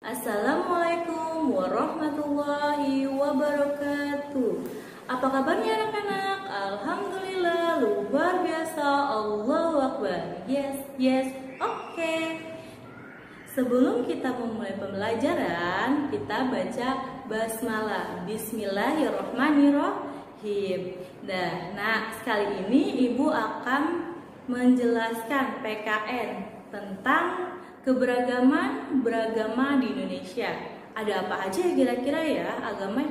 Assalamualaikum warahmatullahi wabarakatuh. Apa kabarnya anak-anak? Alhamdulillah, luar biasa, Allahu Akbar. Yes, oke. Sebelum kita memulai pembelajaran, kita baca basmalah. Bismillahirrahmanirrahim. Nah, sekali ini Ibu akan menjelaskan PKN tentang keberagaman beragama di Indonesia. Ada apa aja kira-kira ya agama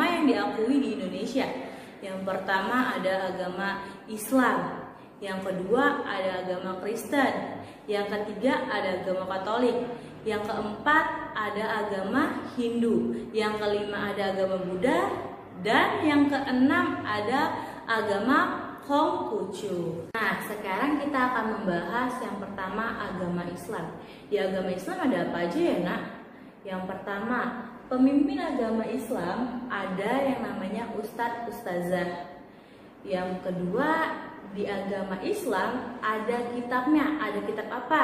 yang diakui di Indonesia? Yang pertama ada agama Islam, yang kedua ada agama Kristen, yang ketiga ada agama Katolik, yang keempat ada agama Hindu, yang kelima ada agama Buddha, dan yang keenam ada agama Konghucu. Nah, sekarang kita akan membahas yang pertama agama Islam. Di agama Islam ada apa aja ya, Nak? Yang pertama, pemimpin agama Islam ada yang namanya Ustadz Ustazah. Yang kedua, di agama Islam ada kitabnya. Ada kitab apa?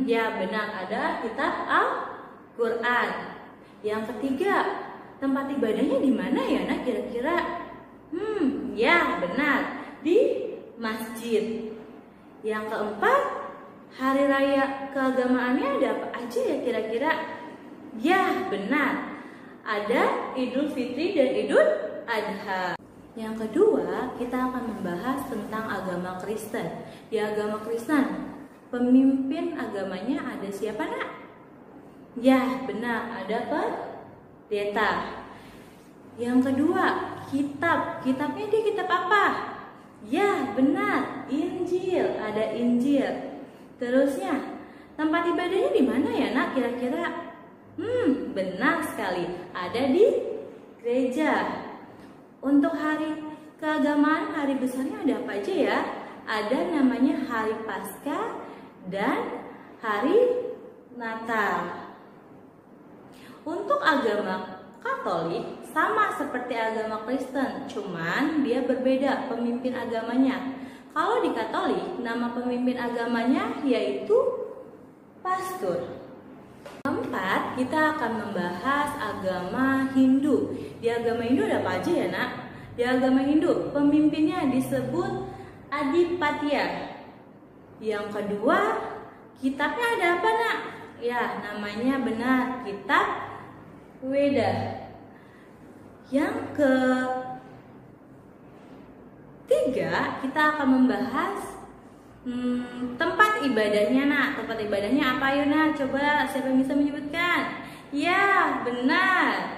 Ya benar, ada kitab Al-Quran. Yang ketiga, tempat ibadahnya di mana ya, Nak? Kira-kira? Ya benar, di masjid. Yang keempat, hari raya keagamaannya ada apa aja ya kira-kira? Ya benar, ada Idul Fitri dan Idul Adha. Yang kedua, kita akan membahas tentang agama Kristen. Di agama Kristen, pemimpin agamanya ada siapa, Nak? Ya benar, ada pendeta. Yang kedua, kitabnya dia kitab apa? Ya benar, Injil, ada Injil. Terusnya, tempat ibadahnya di mana ya, Nak? Kira-kira? Benar sekali, ada di gereja. Untuk hari keagamaan, hari besarnya ada apa aja ya? Ada namanya hari Paskah dan hari Natal. Untuk agama Katolik sama seperti agama Kristen, cuman dia berbeda pemimpin agamanya. Kalau di Katolik, nama pemimpin agamanya yaitu pastor. Keempat, kita akan membahas agama Hindu. Di agama Hindu ada apa aja ya, Nak? Di agama Hindu, pemimpinnya disebut Adipatya. Yang kedua, kitabnya ada apa, Nak? Ya, namanya benar, kitab Weda. Yang ketiga, kita akan membahas tempat ibadahnya, Nak. Tempat ibadahnya apa, yuk, Nak? Coba siapa yang bisa menyebutkan? Ya, benar.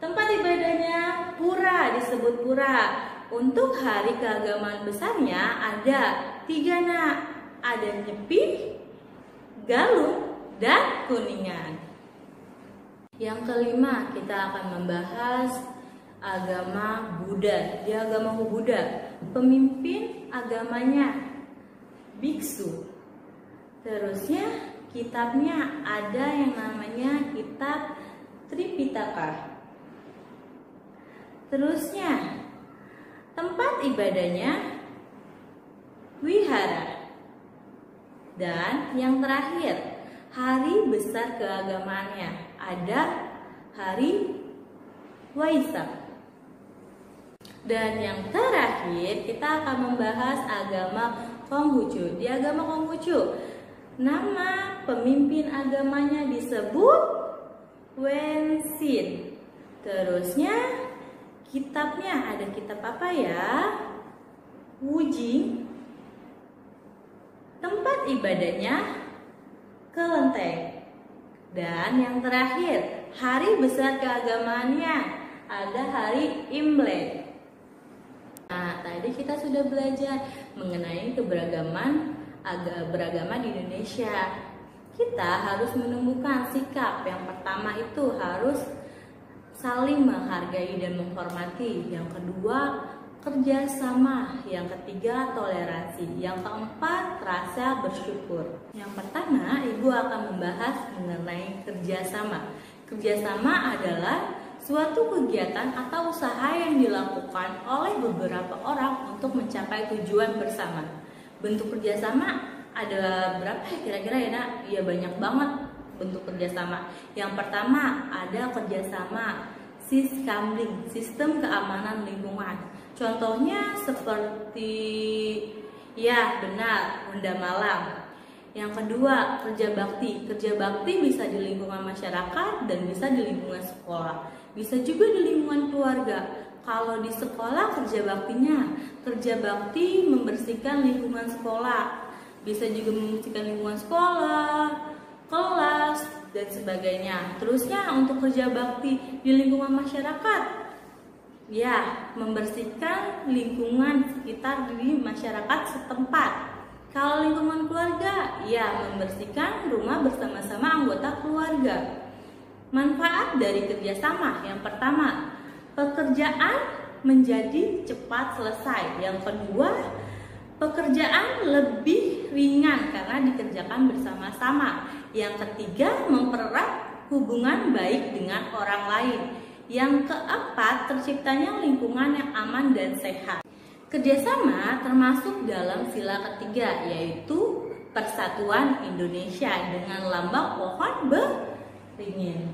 Tempat ibadahnya pura, disebut pura. Untuk hari keagamaan besarnya ada 3, Nak. Ada Nyepi, Galung, dan Kuningan. Yang kelima, kita akan membahas agama Buddha. Di agama Buddha, pemimpin agamanya biksu. Terusnya, kitabnya ada yang namanya kitab Tripitaka. Terusnya, tempat ibadahnya wihara. Dan yang terakhir, hari besar keagamaannya ada hari Waisak. Dan yang terakhir, kita akan membahas agama Konghucu. Di agama Konghucu, nama pemimpin agamanya disebut Wensin. Terusnya, kitabnya ada kitab apa ya? Wujing. Tempat ibadahnya Kelenteng. Dan yang terakhir, hari besar keagamaannya ada hari Imlek. Nah, tadi kita sudah belajar mengenai keberagaman beragama di Indonesia. Kita harus menumbuhkan sikap. Yang pertama itu harus saling menghargai dan menghormati. Yang kedua, kerjasama. Yang ketiga, toleransi. Yang keempat, rasa bersyukur. Yang pertama, Ibu akan membahas mengenai kerjasama. Kerjasama adalah suatu kegiatan atau usaha yang dilakukan oleh beberapa orang untuk mencapai tujuan bersama. Bentuk kerjasama ada berapa ya kira-kira ya nak? Ya banyak banget bentuk kerjasama. Yang pertama ada kerjasama Siskamling, sistem keamanan lingkungan. Contohnya seperti, ya benar, Ronda Malam. Yang kedua, kerja bakti. Kerja bakti bisa di lingkungan masyarakat dan bisa di lingkungan sekolah. Bisa juga di lingkungan keluarga. Kalau di sekolah kerja bakti membersihkan lingkungan sekolah. Bisa juga membersihkan lingkungan sekolah, kelas, dan sebagainya. Terusnya untuk kerja bakti di lingkungan masyarakat, ya, membersihkan lingkungan sekitar di masyarakat setempat. Kalau lingkungan keluarga, ya, membersihkan rumah bersama-sama anggota keluarga. Manfaat dari kerjasama, yang pertama, pekerjaan menjadi cepat selesai. Yang kedua, pekerjaan lebih ringan karena dikerjakan bersama-sama. Yang ketiga, mempererat hubungan baik dengan orang lain. Yang keempat, terciptanya lingkungan yang aman dan sehat. Kerjasama termasuk dalam sila ketiga, yaitu Persatuan Indonesia dengan lambang pohon beringin.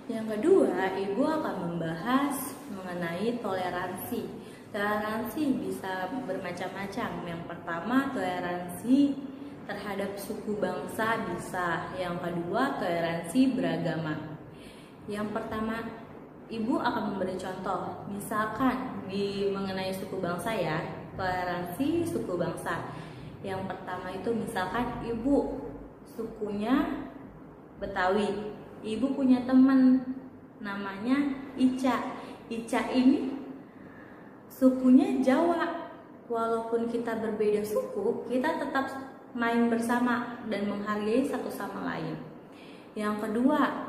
Yang kedua, Ibu akan membahas mengenai toleransi. Toleransi bisa bermacam-macam. Yang pertama, toleransi terhadap suku bangsa bisa. Yang kedua, toleransi beragama. Yang pertama, Ibu akan memberi contoh. Misalkan mengenai suku bangsa ya, toleransi suku bangsa. Yang pertama itu misalkan Ibu sukunya Betawi. Ibu punya teman namanya Ica. Ica ini sukunya Jawa. Walaupun kita berbeda suku, kita tetap main bersama dan menghargai satu sama lain. Yang kedua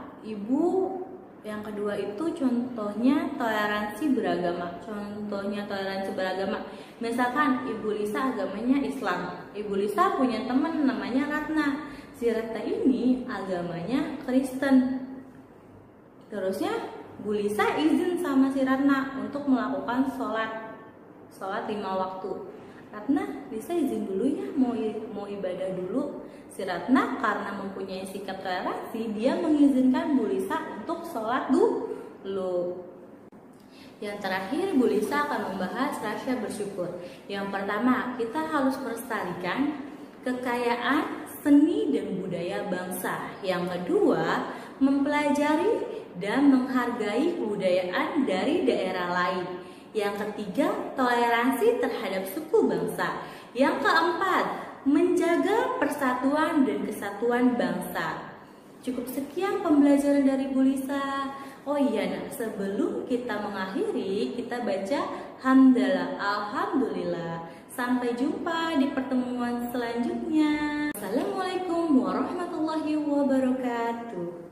itu contohnya toleransi beragama. Contohnya toleransi beragama. Misalkan Ibu Lisa agamanya Islam. Ibu Lisa punya teman namanya Ratna. Si Ratna ini agamanya Kristen. Terusnya Bu Lisa izin sama si Ratna untuk melakukan sholat 5 waktu. Ratna, Lisa izin dulu ya, mau ibadah dulu. Si Ratna karena mempunyai sikap toleransi, dia mengizinkan Bu Lisa untuk sholat dulu. Yang terakhir, Bu Lisa akan membahas rasa bersyukur. Yang pertama, kita harus melestarikan kekayaan seni dan budaya bangsa. Yang kedua, mempelajari dan menghargai kebudayaan dari daerah lain. Yang ketiga, toleransi terhadap suku bangsa. Yang keempat, menjaga persatuan dan kesatuan bangsa. Cukup sekian pembelajaran dari Bu Lisa. Oh iya, nah, sebelum kita mengakhiri, kita baca hamdalah, alhamdulillah. Sampai jumpa di pertemuan selanjutnya. Assalamualaikum warahmatullahi wabarakatuh.